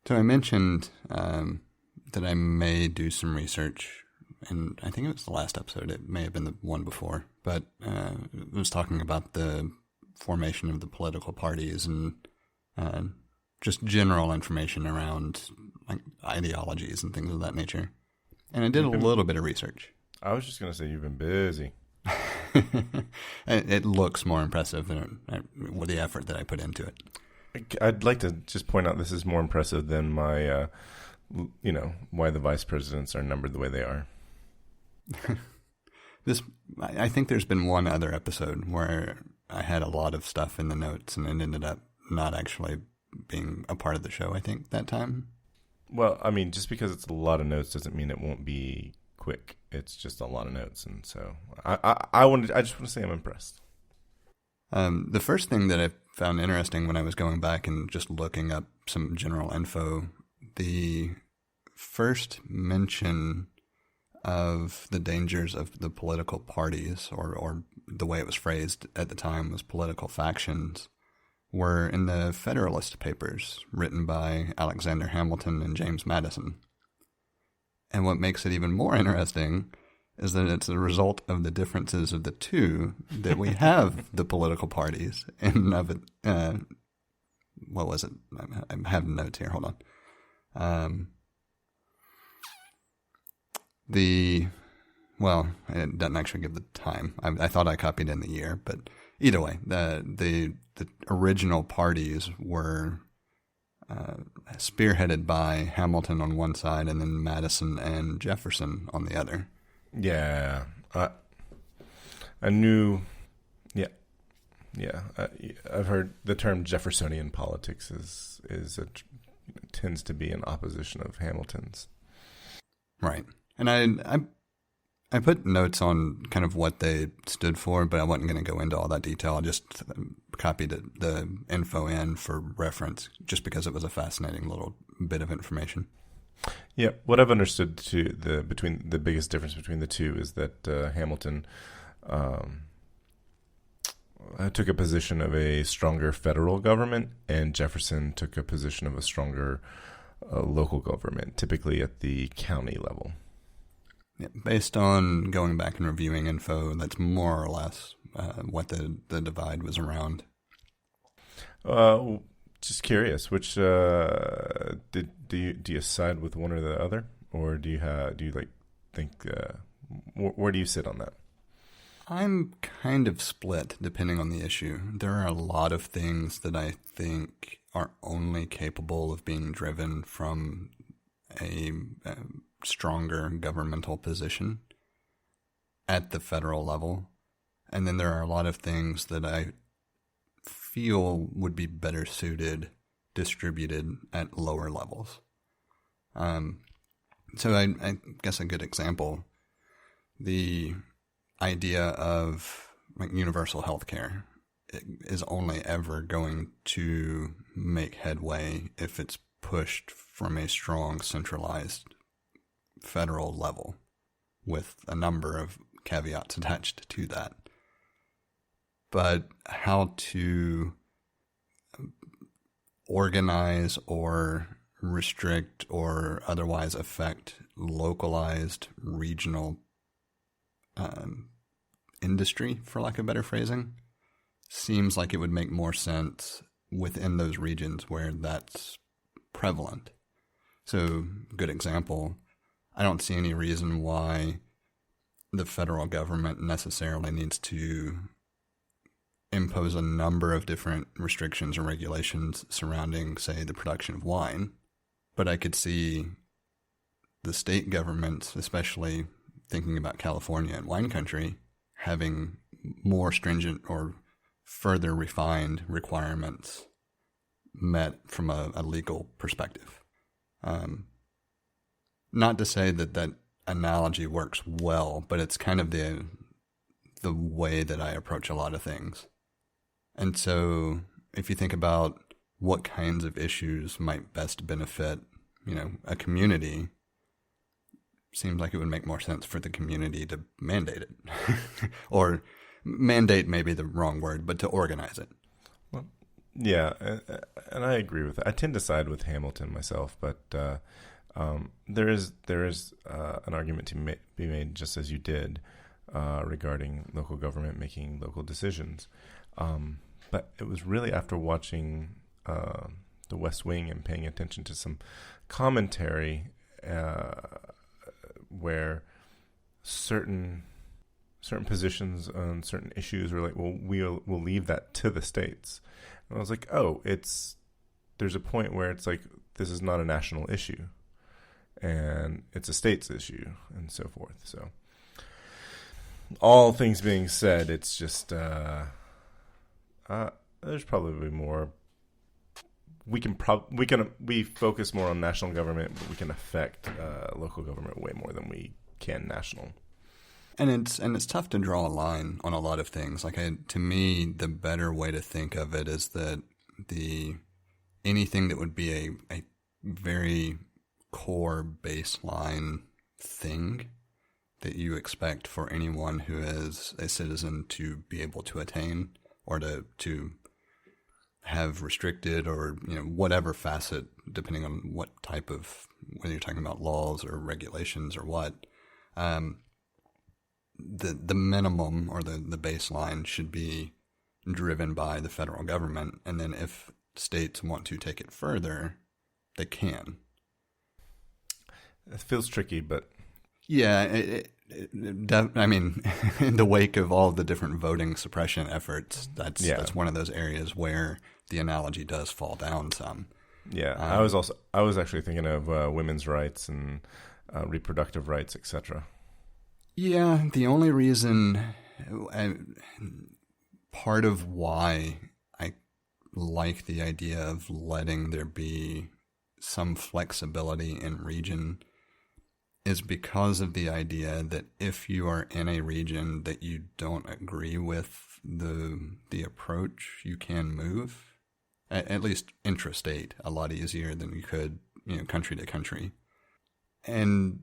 So I mentioned that I may do some research, and I think it was the last episode. It may have been the one before, but it was talking about the formation of the political parties and just general information around like ideologies and things of that nature. And I did a little bit of research. I was just going to say you've been busy. It looks more impressive than with the effort that I put into it. I'd like to just point out this is more impressive than my, why the vice presidents are numbered the way they are. I think there's been one other episode where I had a lot of stuff in the notes and it ended up not actually being a part of the show, I think, that time. Well, I mean, just because it's a lot of notes doesn't mean it won't be quick. It's just a lot of notes. And so I just want to say I'm impressed. The first thing that I found interesting when I was going back and just looking up some general info, the first mention of the dangers of the political parties, or the way it was phrased at the time was political factions, were in the Federalist Papers written by Alexander Hamilton and James Madison. And what makes it even more interesting is that it's a result of the differences of the two that we have the political parties. And of it, what was it? I have notes here. Hold on. It doesn't actually give the time. I thought I copied in the year, but either way, the original parties were spearheaded by Hamilton on one side and then Madison and Jefferson on the other. Yeah, I knew. Yeah. I've heard the term Jeffersonian politics tends to be in opposition of Hamilton's. Right, and I put notes on kind of what they stood for, but I wasn't going to go into all that detail. I just copied the info in for reference, just because it was a fascinating little bit of information. Yeah, what I've understood between the biggest difference between the two is that Hamilton took a position of a stronger federal government, and Jefferson took a position of a stronger local government, typically at the county level. Yeah, based on going back and reviewing info, that's more or less what the divide was around. Just curious, which do you side with one or the other, or do you think where do you sit on that? I'm kind of split depending on the issue. There are a lot of things that I think are only capable of being driven from a stronger governmental position at the federal level. And then there are a lot of things that I feel would be better suited distributed at lower levels. So I guess a good example, the idea of like universal health care is only ever going to make headway if it's pushed from a strong centralized federal level with a number of caveats attached to that. But how to organize or restrict or otherwise affect localized regional industry, for lack of better phrasing, seems like it would make more sense within those regions where that's prevalent. So, good example, I don't see any reason why the federal government necessarily needs to impose a number of different restrictions or regulations surrounding, say, the production of wine. But I could see the state governments, especially thinking about California and wine country, having more stringent or further refined requirements met from a legal perspective. Not to say that analogy works well, but it's kind of the way that I approach a lot of things. And so if you think about what kinds of issues might best benefit, a community, seems like it would make more sense for the community to mandate it. Or mandate may be the wrong word, but to organize it. Well, Yeah, and I agree with that. I tend to side with Hamilton myself, but there is an argument to be made, just as you did, regarding local government making local decisions. But it was really after watching The West Wing and paying attention to some commentary where certain positions on certain issues were like, well, we'll leave that to the states. And I was like, oh, there's a point where it's like, this is not a national issue, and it's a state's issue, and so forth. So, all things being said, it's just there's probably more. We focus more on national government, but we can affect local government way more than we can national. And it's tough to draw a line on a lot of things. Like to me, the better way to think of it is that anything that would be a very core baseline thing that you expect for anyone who is a citizen to be able to attain, or to have restricted, or whatever facet, depending on what type of, whether you're talking about laws or regulations or what. The minimum, or the baseline, should be driven by the federal government, and then if states want to take it further, they can. It feels tricky, but yeah, I mean, in the wake of all the different voting suppression efforts, that's one of those areas where the analogy does fall down some. Yeah, I was actually thinking of women's rights and reproductive rights, etc. Yeah, the only reason, part of why I like the idea of letting there be some flexibility in region is because of the idea that if you are in a region that you don't agree with the approach, you can move, at least intrastate, a lot easier than you could, country to country. And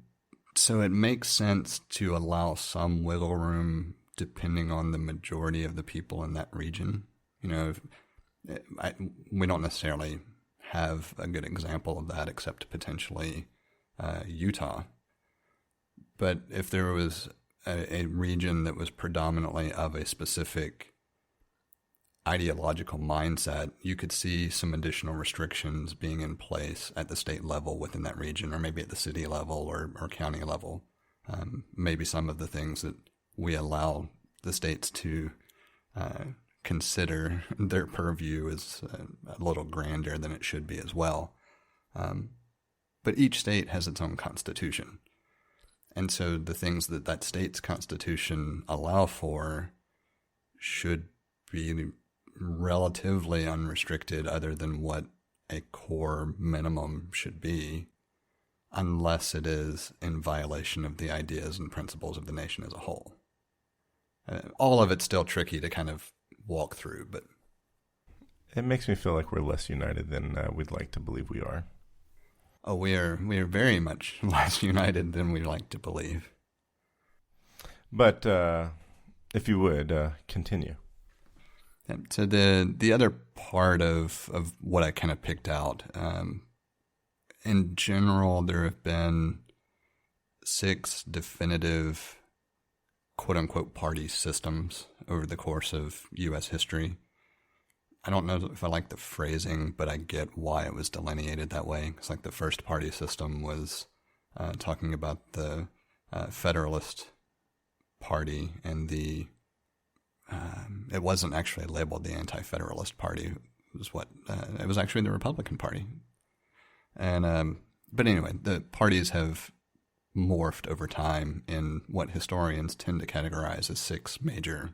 so it makes sense to allow some wiggle room depending on the majority of the people in that region. We don't necessarily have a good example of that except potentially Utah. But if there was a region that was predominantly of a specific ideological mindset, you could see some additional restrictions being in place at the state level within that region, or maybe at the city level or county level. Maybe some of the things that we allow the states to consider their purview is a little grander than it should be as well. But each state has its own constitution. And so the things that state's constitution allow for should be relatively unrestricted, other than what a core minimum should be, unless it is in violation of the ideas and principles of the nation as a whole. All of it's still tricky to kind of walk through, but it makes me feel like we're less united than we'd like to believe we are. Oh, we are very much less united than we'd like to believe. But if you would, continue. So the other part of what I kind of picked out, in general, there have been 6 definitive quote-unquote party systems over the course of U.S. history. I don't know if I like the phrasing, but I get why it was delineated that way. It's like the first party system was talking about the Federalist Party, and it wasn't actually labeled the Anti-Federalist Party. It was actually the Republican Party. And but anyway, the parties have morphed over time in what historians tend to categorize as 6 major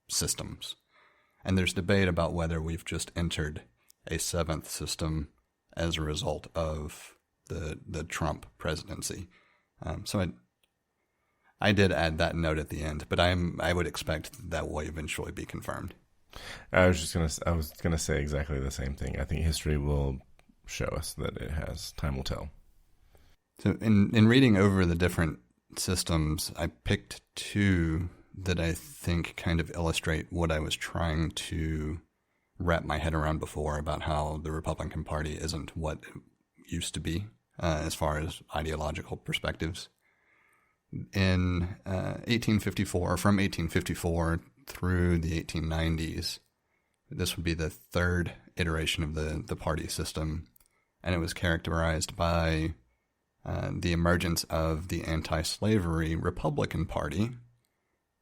systems. And there's debate about whether we've just entered a 7th system as a result of the Trump presidency. So I did add that note at the end, but I would expect that will eventually be confirmed. I was gonna say exactly the same thing. I think history will show us that it has. Time will tell. So in reading over the different systems, I picked 2 that I think kind of illustrate what I was trying to wrap my head around before about how the Republican Party isn't what it used to be as far as ideological perspectives. In 1854, from 1854 through the 1890s, this would be the third iteration of the party system, and it was characterized by the emergence of the anti-slavery Republican Party,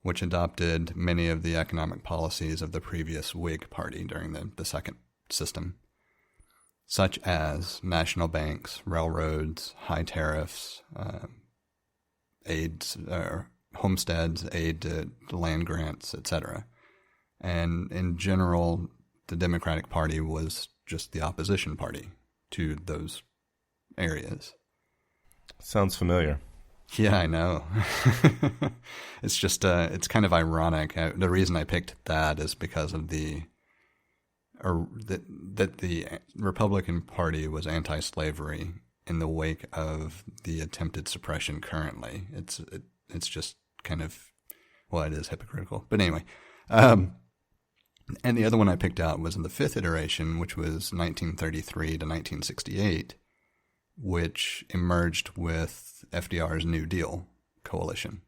which adopted many of the economic policies of the previous Whig Party during the second system, such as national banks, railroads, high tariffs, homesteads, aid to land grants, etc. And in general, the Democratic Party was just the opposition party to those areas. Sounds familiar. Yeah, I know. It's just, it's kind of ironic. The reason I picked that is because of that the Republican Party was anti-slavery in the wake of the attempted suppression currently. It's just kind of, well, it is hypocritical. But anyway, and the other one I picked out was in the fifth iteration, which was 1933 to 1968, which emerged with FDR's New Deal coalition.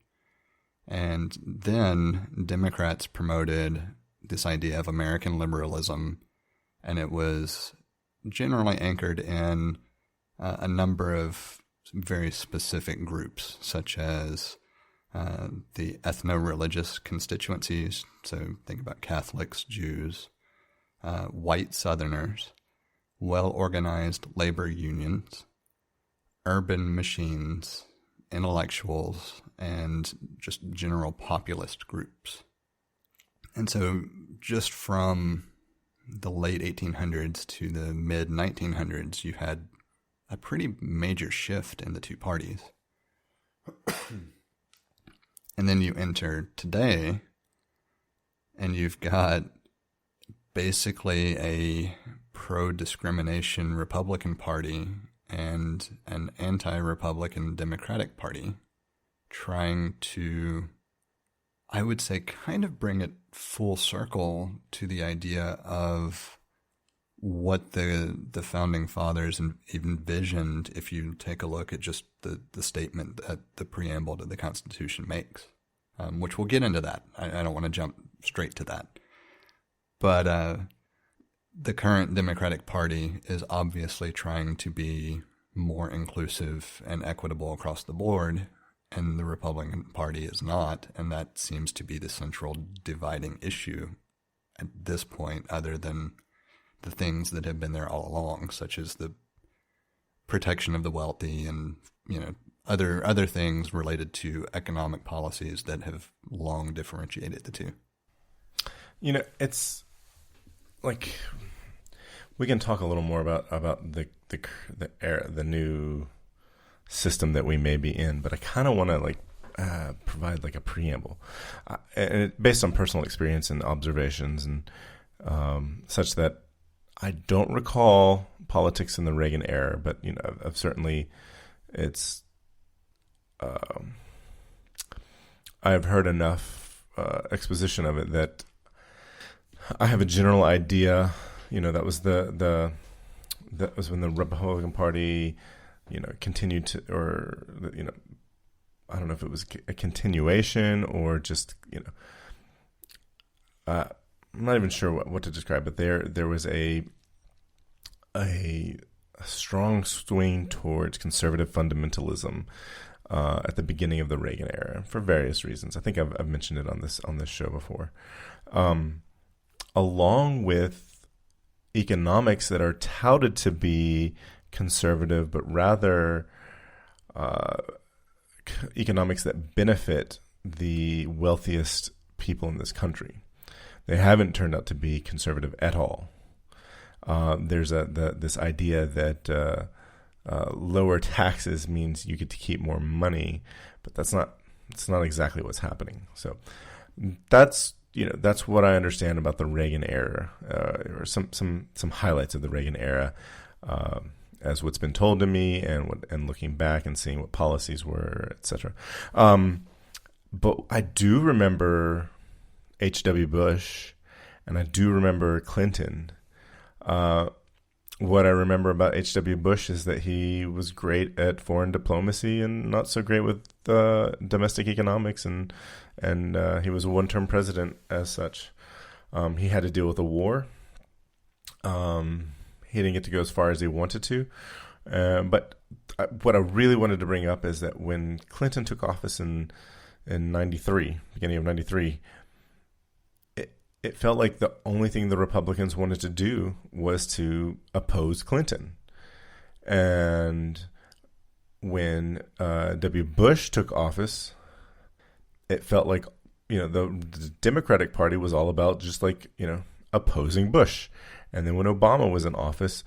And then Democrats promoted this idea of American liberalism, and it was generally anchored in a number of very specific groups, such as the ethno-religious constituencies, so think about Catholics, Jews, white Southerners, well-organized labor unions, urban machines, intellectuals, and just general populist groups. And so just from the late 1800s to the mid-1900s, you had a pretty major shift in the two parties. And then you enter today, and you've got basically a pro-discrimination Republican Party and an anti-Republican Democratic Party trying to, I would say, kind of bring it full circle to the idea of what the Founding Fathers envisioned if you take a look at just the statement that the preamble to the Constitution makes, which we'll get into that. I don't want to jump straight to that. But the current Democratic Party is obviously trying to be more inclusive and equitable across the board, and the Republican Party is not, and that seems to be the central dividing issue at this point, other than the things that have been there all along, such as the protection of the wealthy and, other things related to economic policies that have long differentiated the two. It's like we can talk a little more about the new system that we may be in, but I kind of want to provide a preamble, and based on personal experience and observations, and such that I don't recall politics in the Reagan era, but I've certainly I've heard enough exposition of it that I have a general idea. That was that was when the Republican Party, continued to, or I don't know if it was a continuation or just I'm not even sure what to describe, but there was a strong swing towards conservative fundamentalism at the beginning of the Reagan era for various reasons. I think I've mentioned it on this show before, along with economics that are touted to be conservative, but rather economics that benefit the wealthiest people in this country. They haven't turned out to be conservative at all. There's this idea that lower taxes means you get to keep more money, but that's not exactly what's happening. So that's what I understand about the Reagan era, or some highlights of the Reagan era, as what's been told to me, and looking back and seeing what policies were, etc. But I do remember H.W. Bush and I do remember Clinton. What I remember about H.W. Bush is that he was great at foreign diplomacy and not so great with domestic economics, and he was a one-term president as such. He had to deal with a war. He didn't get to go as far as he wanted to. But what I really wanted to bring up is that when Clinton took office in 93, beginning of 93, it felt like the only thing the Republicans wanted to do was to oppose Clinton. And when W. Bush took office, it felt like, the Democratic Party was all about just like, opposing Bush. And then when Obama was in office,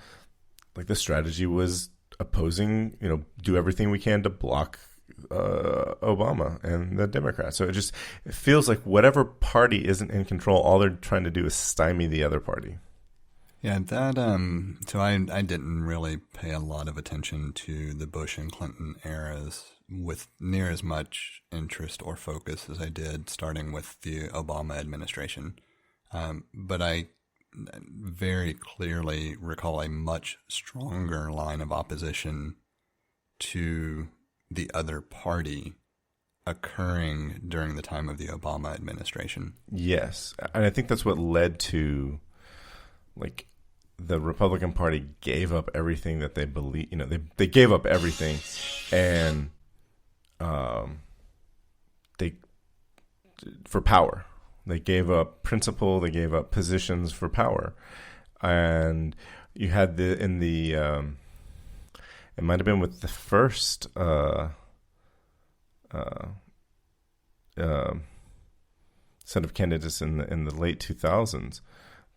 like the strategy was opposing, do everything we can to block Obama and the Democrats. So it feels like whatever party isn't in control, all they're trying to do is stymie the other party. Yeah, that so I didn't really pay a lot of attention to the Bush and Clinton eras with near as much interest or focus as I did starting with the Obama administration. But I very clearly recall a much stronger line of opposition to the other party occurring during the time of the Obama administration. Yes. And I think that's what led to, like, the Republican Party gave up everything that they believe, they gave up everything, and for power. They gave up principle, they gave up positions for power. And you had it might have been with the first set of candidates in the late 2000s.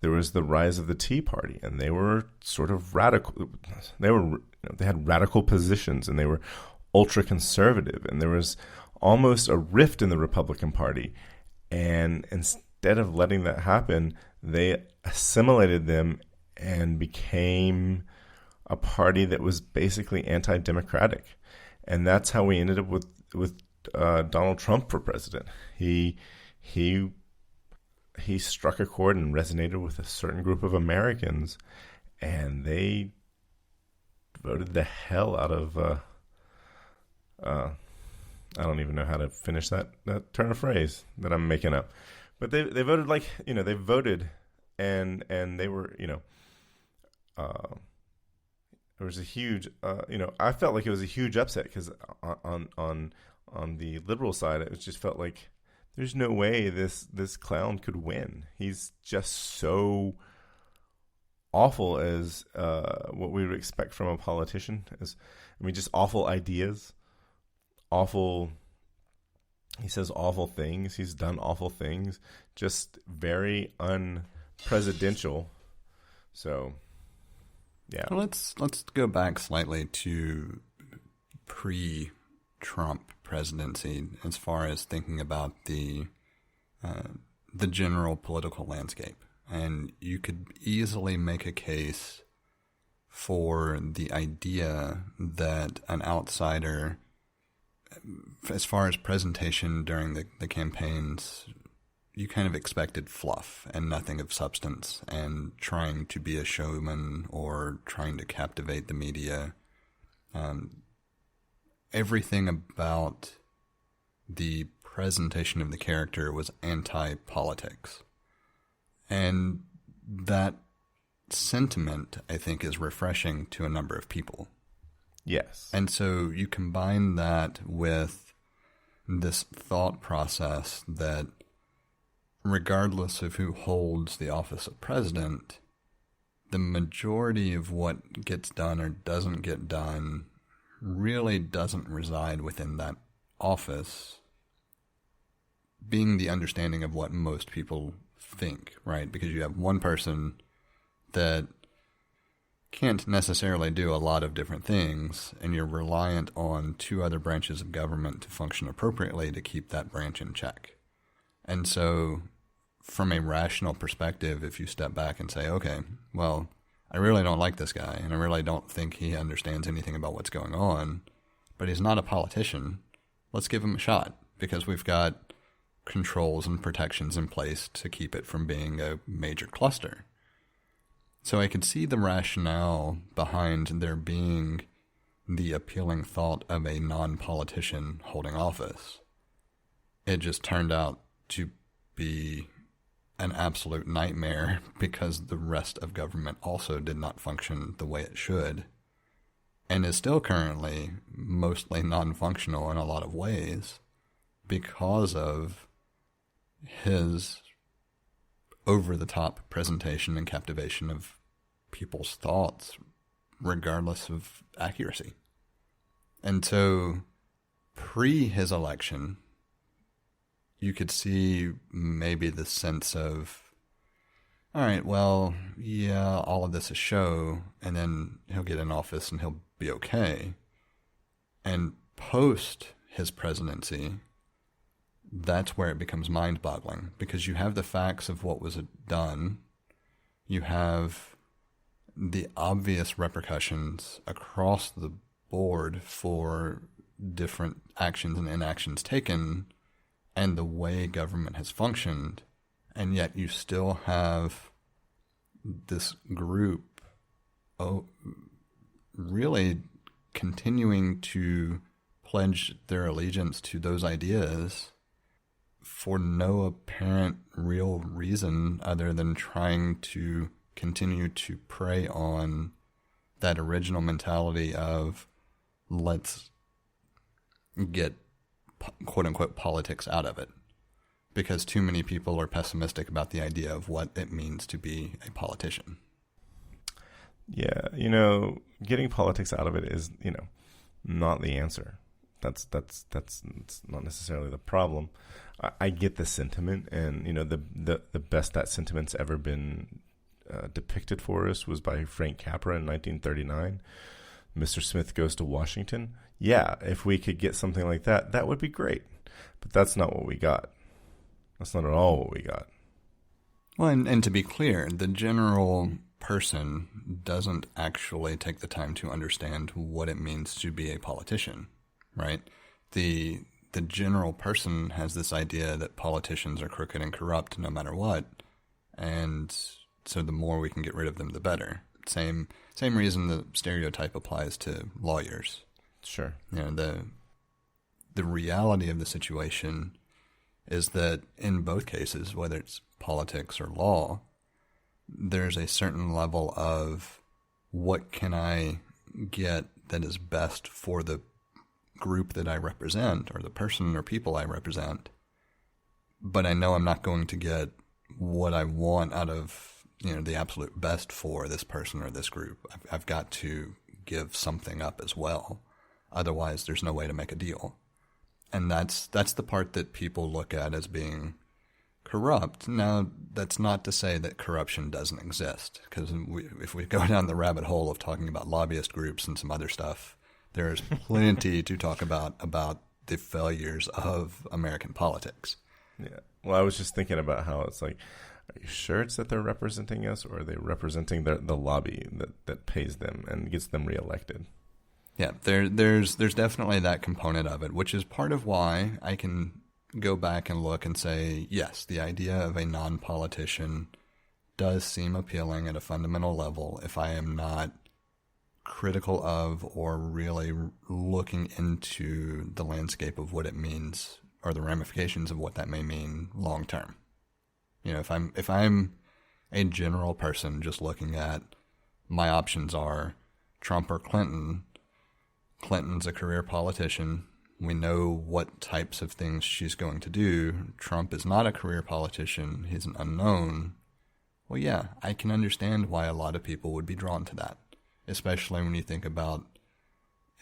There was the rise of the Tea Party, and they were sort of radical. They had radical positions, and they were ultra conservative, and there was almost a rift in the Republican Party. And instead of letting that happen, they assimilated them and became a party that was basically anti-democratic. And that's how we ended up with Donald Trump for president. He struck a chord and resonated with a certain group of Americans, and they voted the hell out of I don't even know how to finish that turn of phrase that I'm making up. But they voted they voted and they were, there was a huge, I felt like it was a huge upset because on the liberal side, it just felt like there's no way this clown could win. He's just so awful as what we would expect from a politician. Just awful ideas, awful. He says awful things. He's done awful things. Just very unpresidential. So, yeah. Well, let's go back slightly to pre-Trump presidency as far as thinking about the general political landscape. And you could easily make a case for the idea that an outsider, as far as presentation during the campaigns, you kind of expected fluff and nothing of substance and trying to be a showman or trying to captivate the media. Everything about the presentation of the character was anti-politics. And that sentiment, I think, is refreshing to a number of people. Yes. And so you combine that with this thought process that regardless of who holds the office of president, the majority of what gets done or doesn't get done really doesn't reside within that office, being the understanding of what most people think, right? Because you have one person that can't necessarily do a lot of different things, and you're reliant on two other branches of government to function appropriately to keep that branch in check. And so from a rational perspective, if you step back and say, okay, well, I really don't like this guy, and I really don't think he understands anything about what's going on, but he's not a politician. Let's give him a shot, because we've got controls and protections in place to keep it from being a major cluster. So I could see the rationale behind there being the appealing thought of a non-politician holding office. It just turned out to be an absolute nightmare because the rest of government also did not function the way it should, and is still currently mostly non-functional in a lot of ways because of his over-the-top presentation and captivation of people's thoughts, regardless of accuracy. And so, pre his election, you could see maybe the sense of, all right, well, yeah, all of this is show, and then he'll get in office and he'll be okay. And post his presidency, that's where it becomes mind-boggling, because you have the facts of what was done, you have the obvious repercussions across the board for different actions and inactions taken, and the way government has functioned, and yet you still have this group really continuing to pledge their allegiance to those ideas for no apparent real reason other than trying to continue to prey on that original mentality of let's get quote-unquote politics out of it, because too many people are pessimistic about the idea of what it means to be a politician. Yeah, getting politics out of it is, not the answer. That's not necessarily the problem. I get the sentiment, and the best that sentiment's ever been depicted for us was by Frank Capra in 1939. Mr. Smith Goes to Washington. Yeah, if we could get something like that, that would be great. But that's not what we got. That's not at all what we got. Well, and to be clear, the general person doesn't actually take the time to understand what it means to be a politician, right? The general person has this idea that politicians are crooked and corrupt no matter what, and so the more we can get rid of them, the better. Same reason the stereotype applies to lawyers. Sure. The reality of the situation is that in both cases, whether it's politics or law, there's a certain level of what can I get that is best for the group that I represent or the person or people I represent, but I know I'm not going to get what I want out of the absolute best for this person or this group. I've got to give something up as well. Otherwise, there's no way to make a deal. And that's the part that people look at as being corrupt. Now, that's not to say that corruption doesn't exist, because if we go down the rabbit hole of talking about lobbyist groups and some other stuff, there's plenty to talk about the failures of American politics. Yeah. Well, I was just thinking about how it's like, are you sure it's that they're representing us, or are they representing the lobby that pays them and gets them reelected? Yeah, there's definitely that component of it, which is part of why I can go back and look and say, yes, the idea of a non-politician does seem appealing at a fundamental level if I am not critical of or really looking into the landscape of what it means or the ramifications of what that may mean long term. If I'm a general person just looking at my options are Trump or Clinton. Clinton's a career politician. We know what types of things she's going to do. Trump is not a career politician. He's an unknown. Well, yeah, I can understand why a lot of people would be drawn to that, especially when you think about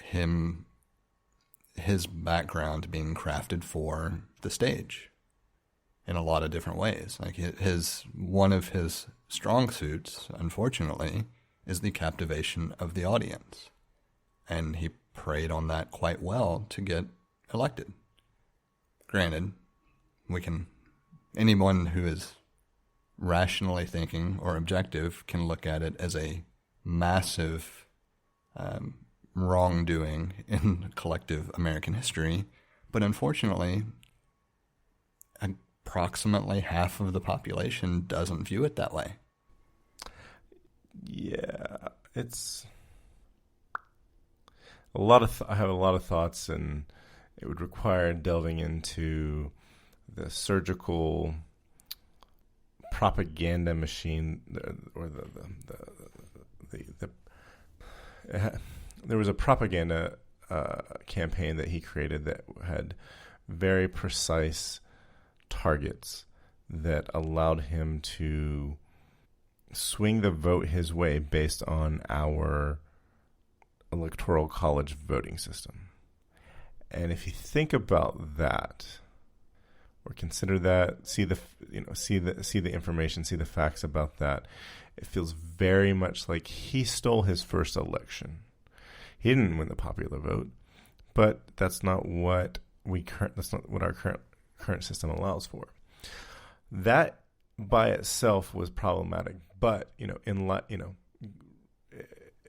his background being crafted for the stage in a lot of different ways. Like one of his strong suits, unfortunately, is the captivation of the audience. And he preyed on that quite well to get elected. Granted, anyone who is rationally thinking or objective can look at it as a massive wrongdoing in collective American history. But unfortunately, a approximately half of the population doesn't view it that way. Yeah, it's a lot of. I have a lot of thoughts, and it would require delving into the surgical propaganda machine, or there was a propaganda campaign that he created that had very precise targets that allowed him to swing the vote his way based on our electoral college voting system. And if you think about that, or consider that, see the information, see the facts about that, it feels very much like he stole his first election. He didn't win the popular vote, but that's not what our current system allows for. That by itself was problematic, but in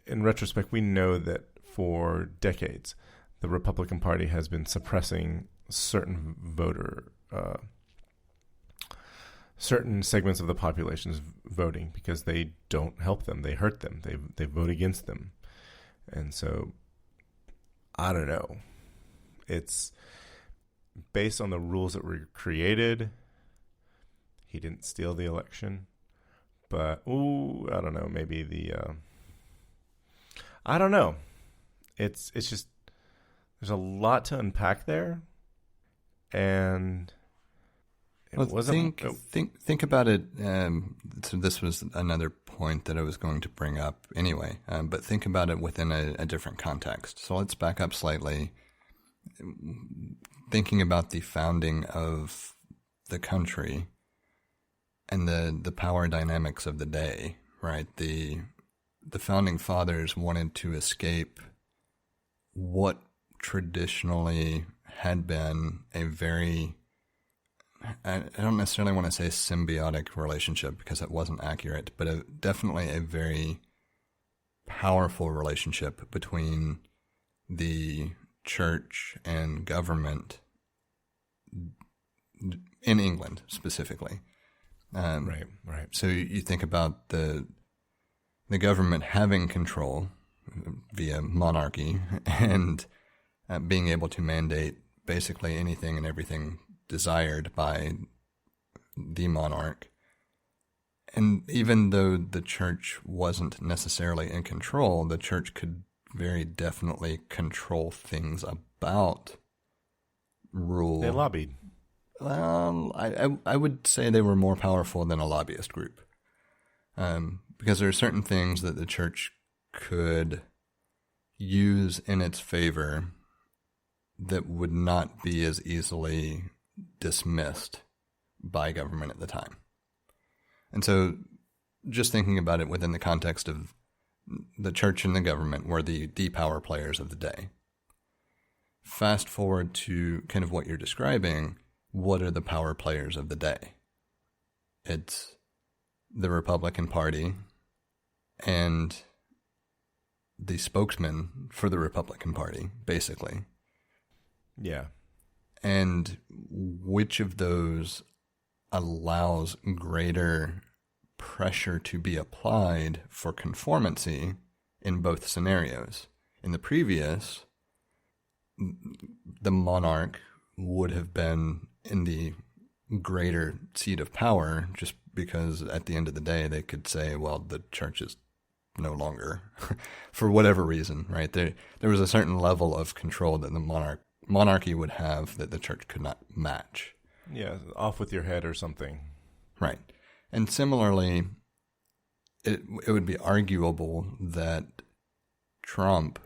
retrospect, we know that for decades, the Republican Party has been suppressing certain certain segments of the population's voting because they don't help them, they hurt them, they vote against them, and so I don't know. It's based on the rules that were created. He didn't steal the election, but I don't know. Maybe I don't know. It's just there's a lot to unpack there, and think about it. So this was another point that I was going to bring up anyway, but think about it within a different context. So let's back up slightly. Thinking about the founding of the country and the power dynamics of the day, right? The founding fathers wanted to escape what traditionally had been a very, I don't necessarily want to say symbiotic relationship because it wasn't accurate, but definitely a very powerful relationship between the church and government in England specifically. Right. So you think about the government having control via monarchy and being able to mandate basically anything and everything desired by the monarch. And even though the church wasn't necessarily in control, the church could very definitely control things about rule. They lobbied. I would say they were more powerful than a lobbyist group, because there are certain things that the church could use in its favor that would not be as easily dismissed by government at the time. And so just thinking about it within the context of the church and the government were the power players of the day. Fast forward to kind of what you're describing. What are the power players of the day? It's the Republican Party and the spokesman for the Republican Party, basically. Yeah. And which of those allows greater pressure to be applied for conformancy in both scenarios? In the previous, the monarch would have been in the greater seat of power just because at the end of the day they could say, well, the church is no longer for whatever reason, right? There was a certain level of control that the monarchy would have that the church could not match. Yeah, off with your head or something. Right. And similarly, it would be arguable that Trump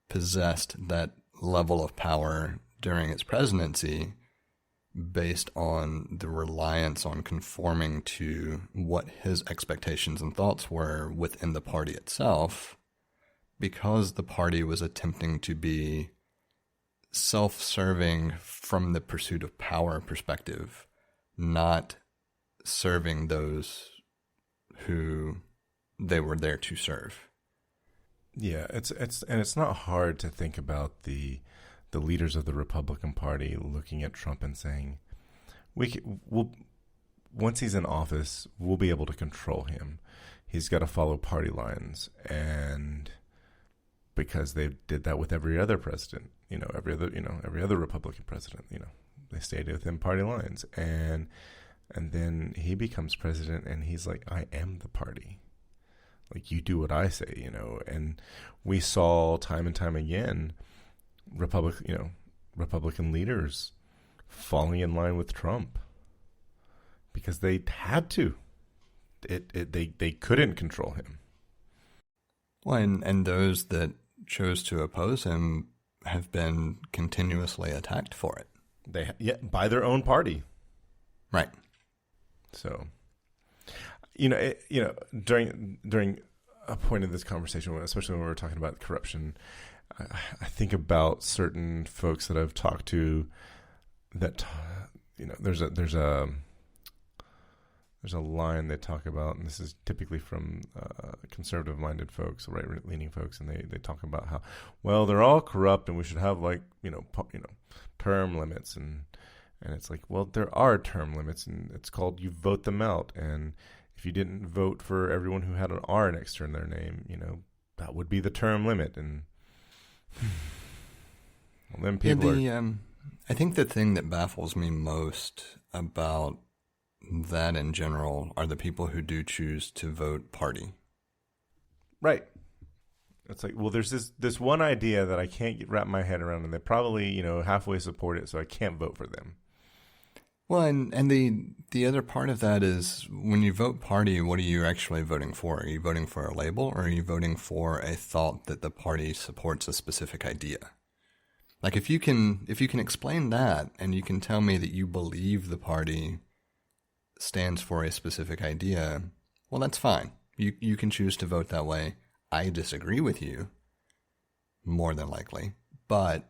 possessed that level of power during its presidency based on the reliance on conforming to what his expectations and thoughts were within the party itself, because the party was attempting to be self-serving from the pursuit of power perspective, not serving those who they were there to serve. Yeah, it's not hard to think about the leaders of the Republican Party looking at Trump and saying, we'll once he's in office, we'll be able to control him. He's got to follow party lines, and because they did that with every other president, every other Republican president, they stayed within party lines, and then he becomes president, and he's like, I am the party. Like, you do what I say, and we saw time and time again, Republican leaders falling in line with Trump because they had to. They couldn't control him. Well, and those that chose to oppose him have been continuously attacked for it. By their own party. Right. So, during a point in this conversation, especially when we're talking about corruption, I think about certain folks that I've talked to that, there's a line they talk about, and this is typically from conservative-minded folks, right-leaning folks, and they talk about how, well, they're all corrupt, and we should have term limits, and it's like, well, there are term limits, and it's called you vote them out, and if you didn't vote for everyone who had an R next to their name, that would be the term limit, and well, then people I think the thing that baffles me most about that in general are the people who do choose to vote party. Right. It's like, well, there's this one idea that I can't wrap my head around, and they probably, halfway support it, so I can't vote for them. Well, and the other part of that is when you vote party, what are you actually voting for? Are you voting for a label, or are you voting for a thought that the party supports a specific idea? Like, if you can explain that, and you can tell me that you believe the party stands for a specific idea, well, that's fine. You can choose to vote that way. I disagree with you, more than likely, but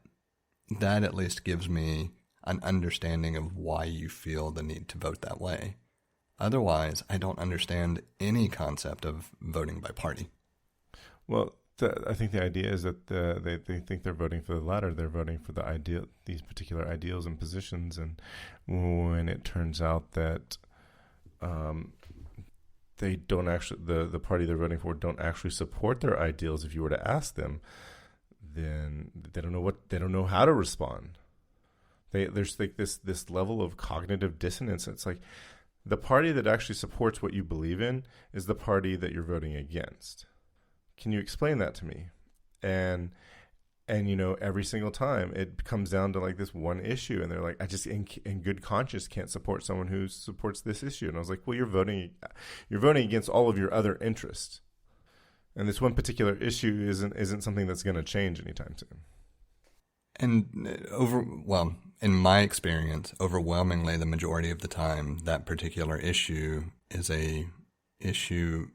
that at least gives me an understanding of why you feel the need to vote that way. Otherwise, I don't understand any concept of voting by party. Well, I think the idea is that they think they're voting for the latter. They're voting for these particular ideals and positions, and when it turns out that they don't actually, the party they're voting for don't actually support their ideals, if you were to ask them, then they don't know how to respond. There's like this level of cognitive dissonance. It's like the party that actually supports what you believe in is the party that you're voting against. Can you explain that to me? And every single time it comes down to like this one issue, and they're like, I just in good conscience can't support someone who supports this issue. And I was like, well, you're voting against all of your other interests, and this one particular issue isn't something that's going to change anytime soon. And in my experience, overwhelmingly the majority of the time, that particular issue is a issue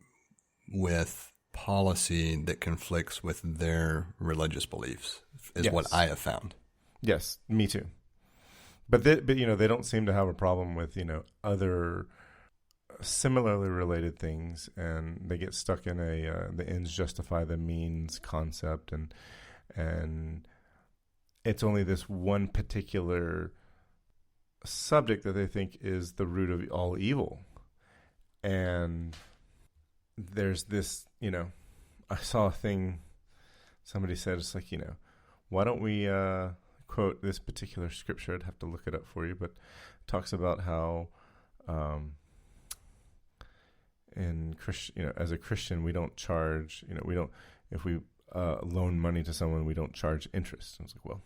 with policy that conflicts with their religious beliefs, is Yes. what I have found. Yes, me too. But they don't seem to have a problem with other similarly related things, and they get stuck in the ends justify the means concept, and it's only this one particular subject that they think is the root of all evil. And there's this, I saw a thing, somebody said, it's like, why don't we quote this particular scripture? I'd have to look it up for you, but it talks about how in Christian, as a Christian, we don't charge, if we loan money to someone, we don't charge interest. I was like, well,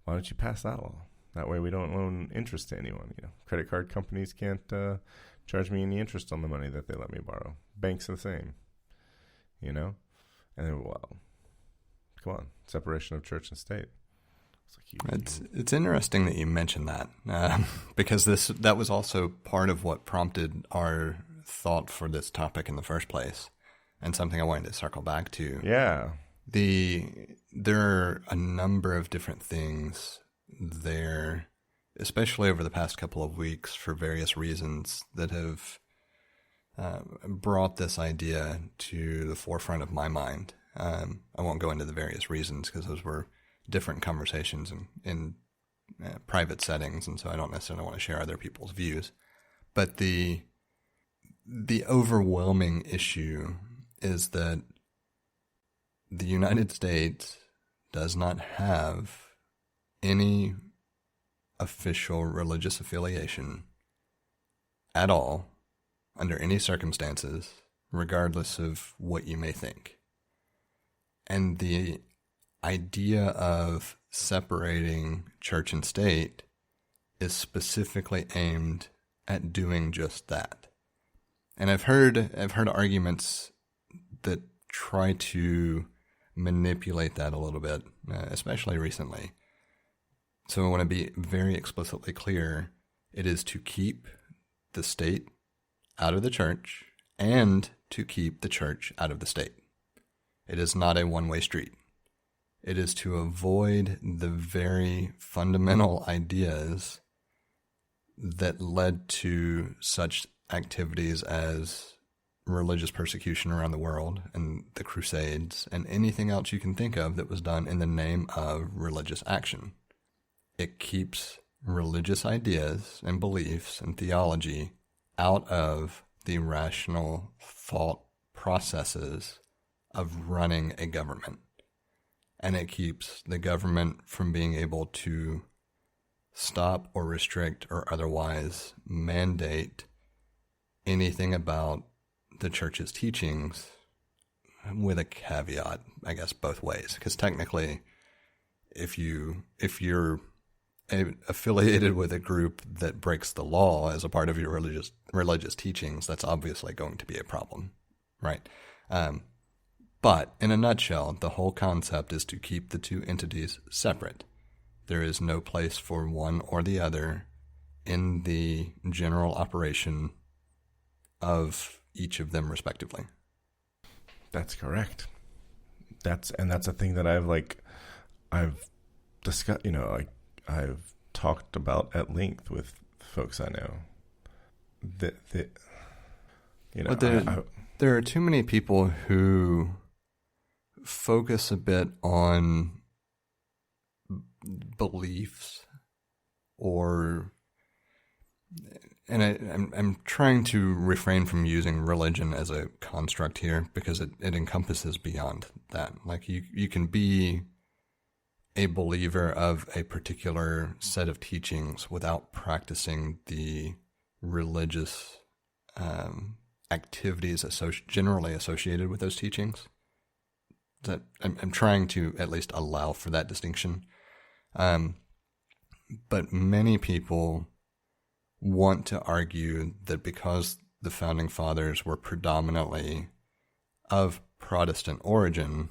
why don't you pass that law? That way we don't loan interest to anyone. Credit card companies can't charge me any interest on the money that they let me borrow. Banks are the same, And then, well, come on, separation of church and state. It's interesting that you mentioned that because that was also part of what prompted our thought for this topic in the first place, and something I wanted to circle back to. Yeah. There are a number of different things there, especially over the past couple of weeks for various reasons, that have brought this idea to the forefront of my mind. I won't go into the various reasons because those were different conversations in private settings, and so I don't necessarily want to share other people's views. But the overwhelming issue is that the United States does not have any official religious affiliation at all, under any circumstances, regardless of what you may think. And the idea of separating church and state is specifically aimed at doing just that. And I've heard arguments that try to manipulate that a little bit, especially recently. So I want to be very explicitly clear. It is to keep the state out of the church and to keep the church out of the state. It is not a one-way street. It is to avoid the very fundamental ideas that led to such activities as religious persecution around the world and the Crusades and anything else you can think of that was done in the name of religious action. It keeps religious ideas and beliefs and theology out of the rational thought processes of running a government. And it keeps the government from being able to stop or restrict or otherwise mandate anything about the church's teachings, with a caveat, I guess, both ways. Because technically, if you're affiliated with a group that breaks the law as a part of your religious teachings, that's obviously going to be a problem, right? But in a nutshell, the whole concept is to keep the two entities separate. There is no place for one or the other in the general operation of each of them respectively. That's correct. That's a thing that I've discussed, I've talked about at length with folks I know. There are too many people who focus a bit on beliefs and I'm trying to refrain from using religion as a construct here because it encompasses beyond that. Like you can be a believer of a particular set of teachings without practicing the religious activities generally associated with those teachings. That I'm trying to at least allow for that distinction. But many people want to argue that because the Founding Fathers were predominantly of Protestant origin,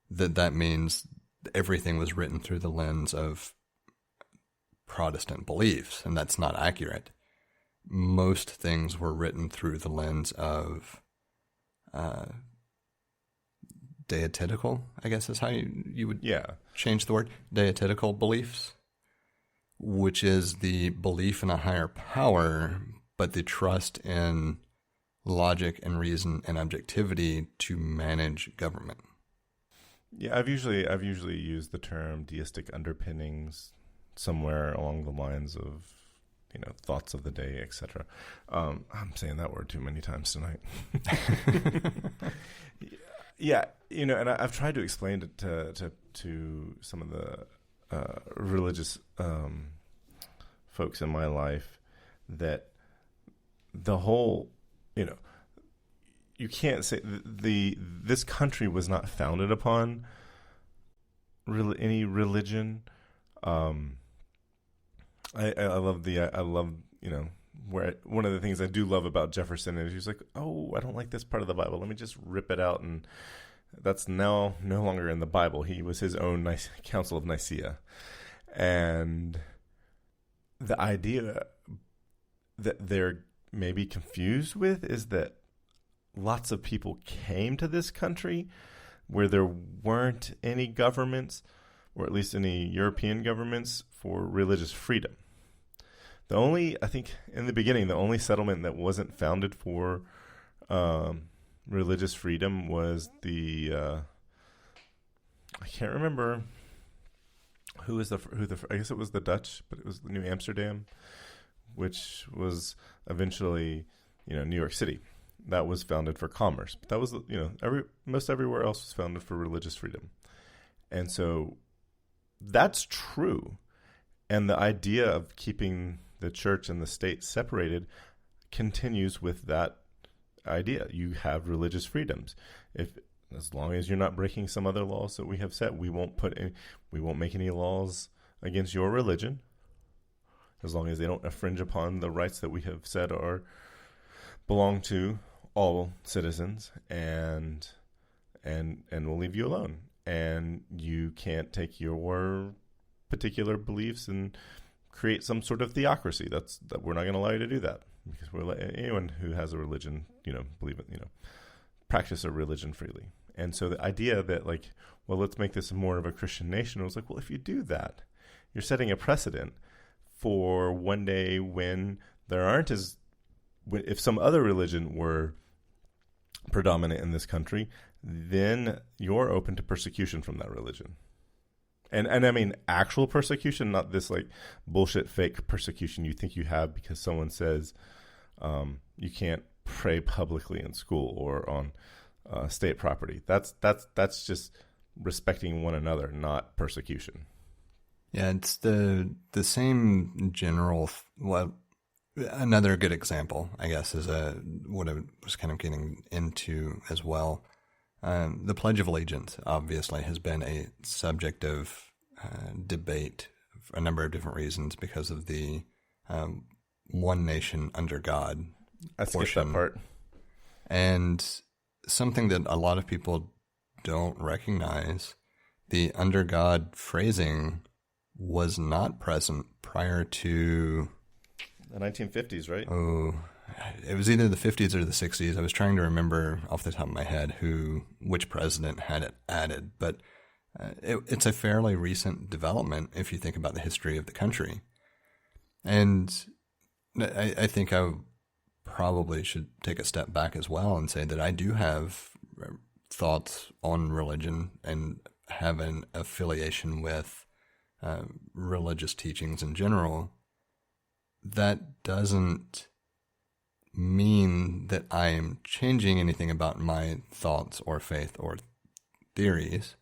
that means everything was written through the lens of Protestant beliefs, and that's not accurate. Most things were written through the lens of deititical, I guess is how you would change the word, deititical beliefs, which is the belief in a higher power, but the trust in logic and reason and objectivity to manage government. Yeah, I've usually used the term deistic underpinnings somewhere along the lines of, thoughts of the day, etc. I'm saying that word too many times tonight. Yeah, and I've tried to explain it to some of the religious folks in my life that the whole, you can't say this country was not founded upon any religion. I love where one of the things I do love about Jefferson is he's like, oh, I don't like this part of the Bible. Let me just rip it out, and that's now no longer in the Bible. He was his own Council of Nicaea, and the idea that they're maybe confused with is that lots of people came to this country where there weren't any governments, or at least any European governments, for religious freedom. I think in the beginning, the only settlement that wasn't founded for religious freedom was I can't remember I guess it was the Dutch, but it was New Amsterdam, which was eventually, New York City. That was founded for commerce. But that was, most everywhere else was founded for religious freedom. And so that's true. And the idea of keeping the church and the state separated continues with that idea. You have religious freedoms. As long as you're not breaking some other laws that we have set, we won't make any laws against your religion. As long as they don't infringe upon the rights that we have said belong to all citizens, and we'll leave you alone. And you can't take your particular beliefs and create some sort of theocracy. That we're not going to allow you to do that, because we're anyone who has a religion, believe it, practice a religion freely. And so the idea that let's make this more of a Christian nation, it was like, well, if you do that, you're setting a precedent for one day when there aren't if some other religion were predominant in this country, then you're open to persecution from that religion. And I mean actual persecution, not this bullshit fake persecution you think you have because someone says you can't pray publicly in school or on state property. That's just respecting one another, not persecution. Yeah, it's the same general. Well, another good example, I guess, is what I was kind of getting into as well. The Pledge of Allegiance obviously has been a subject of debate for a number of different reasons because of the one nation under God I skipped that part. And something that a lot of people don't recognize, the under God phrasing was not present prior to the 1950s, right? Oh, it was either the 50s or the 60s. I was trying to remember off the top of my head which president had it added, but it's a fairly recent development if you think about the history of the country. And I think I probably should take a step back as well and say that I do have thoughts on religion and have an affiliation with religious teachings in general. That doesn't mean that I am changing anything about my thoughts or faith or theories.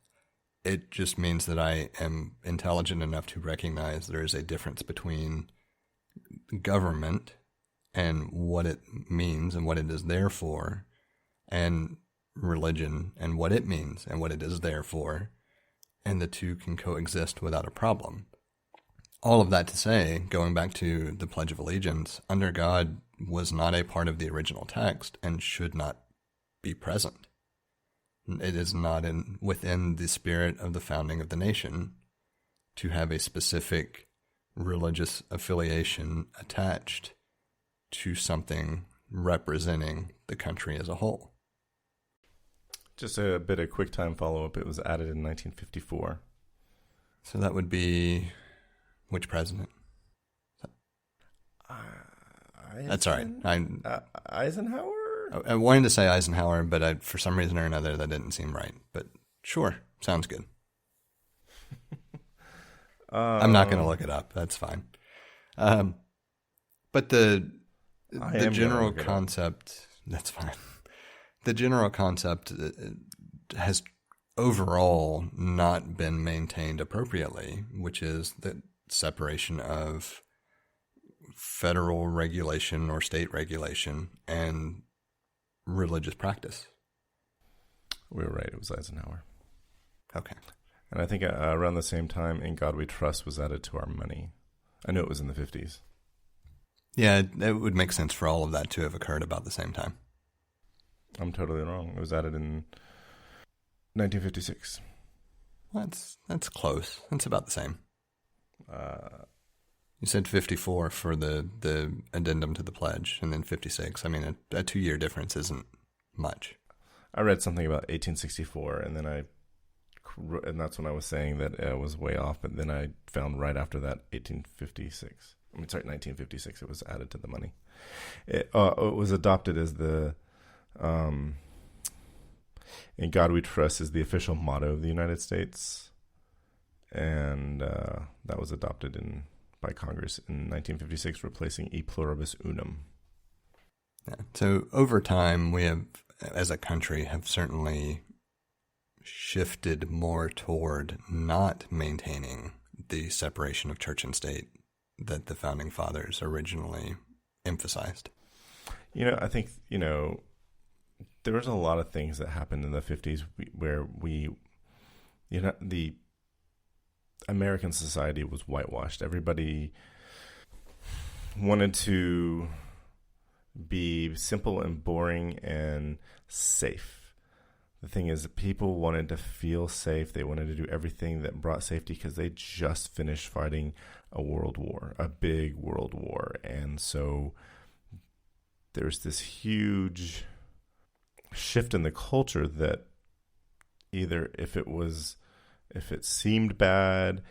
It just means that I am intelligent enough to recognize there is a difference between government and what it means and what it is there for, and religion and what it means and what it is there for, and the two can coexist without a problem. All of that to say, going back to the Pledge of Allegiance, under God was not a part of the original text and should not be present. It is not within the spirit of the founding of the nation to have a specific religious affiliation attached to something representing the country as a whole. Just a bit of quick time follow-up. It was added in 1954. So that would be which president? That's all right. Eisenhower? I wanted to say Eisenhower, but for some reason or another that didn't seem right. But sure, sounds good. I'm not going to look it up. That's fine. But the general concept, that's fine. The general concept has overall not been maintained appropriately, which is the separation of federal regulation or state regulation and religious practice. We were right. It was Eisenhower. Okay. And I think around the same time, In God We Trust was added to our money. I knew it was in the 50s. Yeah, it would make sense for all of that to have occurred about the same time. I'm totally wrong. It was added in 1956. That's close. That's about the same. You said 54 for the addendum to the pledge, and then 56. I mean, a 2-year difference isn't much. I read something about 1864, and that's when I was saying that it was way off. But then I found right after that 1956. It was added to the money. It was adopted as the In God We Trust is the official motto of the United States. and that was adopted by Congress in 1956, replacing e pluribus unum. Yeah. So over time, we have, as a country, have certainly shifted more toward not maintaining the separation of church and state that the founding fathers originally emphasized. I think, there was a lot of things that happened in the 50s where the American society was whitewashed. Everybody wanted to be simple and boring and safe. The thing is that people wanted to feel safe. They wanted to do everything that brought safety because they just finished fighting a world war, a big world war. And so there's this huge shift in the culture that either if it seemed bad,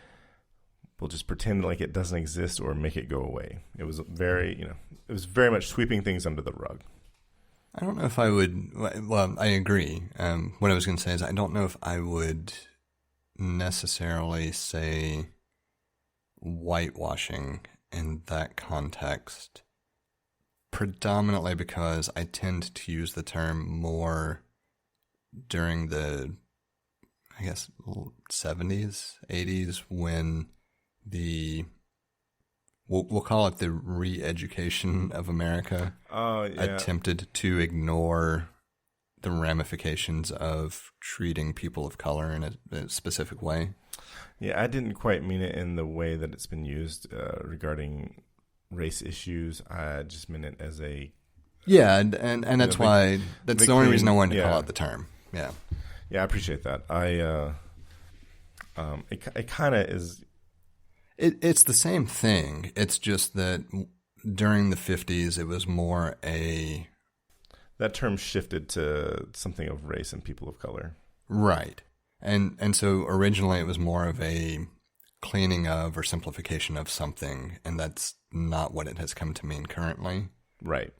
we'll just pretend like it doesn't exist or make it go away. It was very much sweeping things under the rug. I don't know if I would, well, I agree. What I was going to say is I don't know if I would necessarily say whitewashing in that context, predominantly because I tend to use the term more during the, 70s, 80s, when we'll call it the re-education of America attempted to ignore the ramifications of treating people of color in a specific way. Yeah, I didn't quite mean it in the way that it's been used regarding race issues. I just meant it as a... Yeah, and that's why, that's the only reason I wanted to call out the term. Yeah. Yeah, I appreciate that. It kind of is... It's the same thing. It's just that during the 50s, it was more that term shifted to something of race and people of color. Right. And so originally it was more of a cleaning of or simplification of something, and that's not what it has come to mean currently. Right.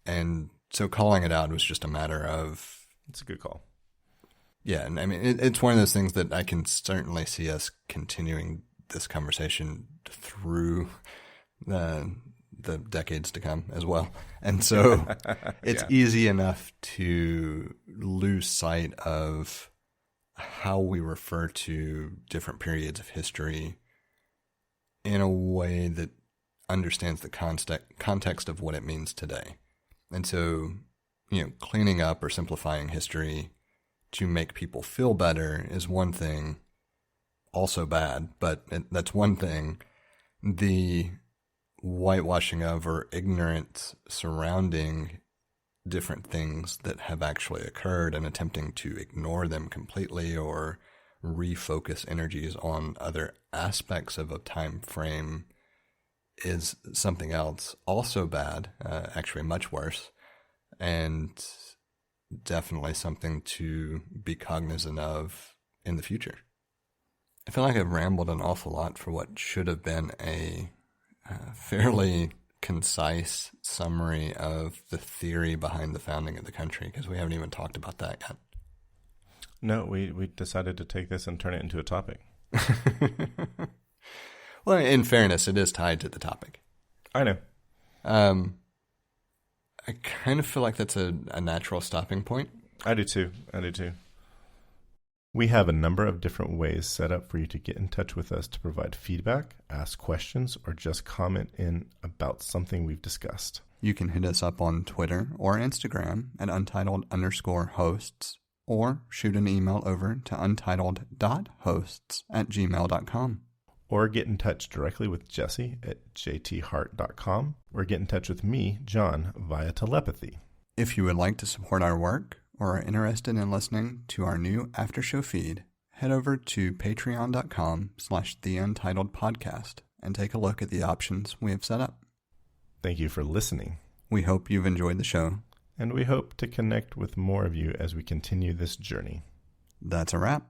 And so calling it out was just a matter of... It's a good call. Yeah, and I mean, it's one of those things that I can certainly see us continuing this conversation through the decades to come as well. And so it's easy enough to lose sight of how we refer to different periods of history in a way that understands the context of what it means today. And so, cleaning up or simplifying history to make people feel better is one thing, also bad, but that's one thing. The whitewashing of or ignorance surrounding different things that have actually occurred and attempting to ignore them completely or refocus energies on other aspects of a time frame is something else, also bad, actually much worse, and definitely something to be cognizant of in the future. I feel like I've rambled an awful lot for what should have been a fairly concise summary of the theory behind the founding of the country, because we haven't even talked about that yet. No, we decided to take this and turn it into a topic. Well, in fairness, it is tied to the topic. I know. I kind of feel like that's a natural stopping point. I do too. We have a number of different ways set up for you to get in touch with us to provide feedback, ask questions, or just comment in about something we've discussed. You can hit us up on Twitter or Instagram at untitled_hosts, or shoot an email over to untitled.hosts@gmail.com. Or get in touch directly with Jesse at jthart.com, or get in touch with me, John, via telepathy. If you would like to support our work or are interested in listening to our new after show feed, head over to patreon.com/theUntitledPodcast and take a look at the options we have set up. Thank you for listening. We hope you've enjoyed the show. And we hope to connect with more of you as we continue this journey. That's a wrap.